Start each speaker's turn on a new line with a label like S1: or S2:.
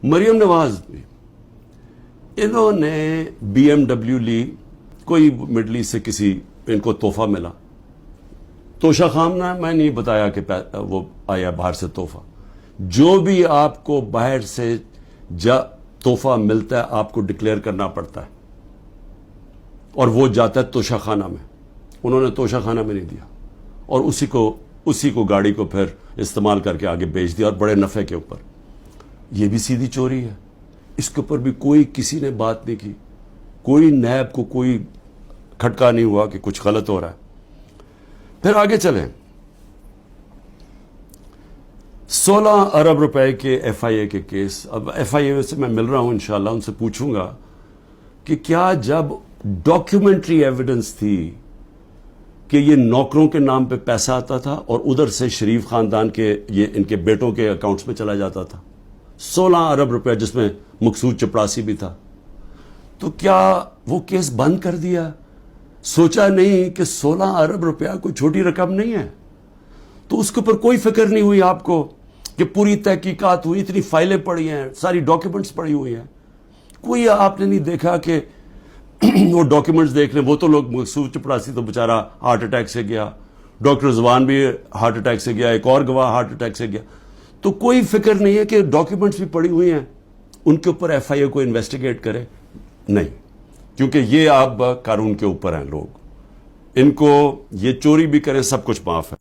S1: مریم نواز بھی انہوں نے BMW لی, کوئی مڈل ایسٹ سے کسی ان کو تحفہ ملا. توشہ خانہ میں نہیں بتایا کہ وہ آیا باہر سے تحفہ. جو بھی آپ کو باہر سے تحفہ ملتا ہے آپ کو ڈکلیئر کرنا پڑتا ہے, اور وہ جاتا ہے توشہ خانہ میں. انہوں نے توشہ خانہ میں نہیں دیا, اور اسی کو گاڑی کو پھر استعمال کر کے آگے بیچ دیا, اور بڑے نفع کے اوپر. یہ بھی سیدھی چوری ہے. اس کے اوپر بھی کسی نے بات نہیں کی, کوئی نیب کو کوئی کھٹکا نہیں ہوا کہ کچھ غلط ہو رہا ہے. پھر آگے چلیں. 16 ارب روپے کے FIA کے کیس. اب FIA سے میں مل رہا ہوں, انشاءاللہ ان سے پوچھوں گا کہ کیا جب ڈاکیومنٹری ایویڈنس تھی کہ یہ نوکروں کے نام پہ پیسہ آتا تھا اور ادھر سے شریف خاندان کے ان کے بیٹوں کے اکاؤنٹس میں چلا جاتا تھا 16 ارب روپے, جس میں مقصود چپڑاسی بھی تھا, تو کیا وہ کیس بند کر دیا؟ سوچا نہیں کہ 16 ارب روپیہ کوئی چھوٹی رقم نہیں ہے. تو اس کے اوپر کوئی فکر نہیں ہوئی آپ کو کہ پوری تحقیقات ہوئی, اتنی فائلیں پڑی ہیں, ساری ڈاکیومنٹس پڑی ہوئی ہیں, کوئی آپ نے نہیں دیکھا کہ وہ ڈاکیومنٹس دیکھ لیں. وہ تو لوگ, مقصود چپڑاسی تو بیچارہ ہارٹ اٹیک سے گیا, ڈاکٹر زبان بھی ہارٹ اٹیک سے گیا, ایک اور گواہ ہارٹ اٹیک سے گیا. تو کوئی فکر نہیں ہے کہ ڈاکیومنٹس بھی پڑی ہوئی ہیں, ان کے اوپر FIA کو انویسٹیگیٹ کرے. نہیں, کیونکہ یہ آپ قانون کے اوپر ہیں لوگ, ان کو یہ چوری بھی کریں سب کچھ معاف ہے.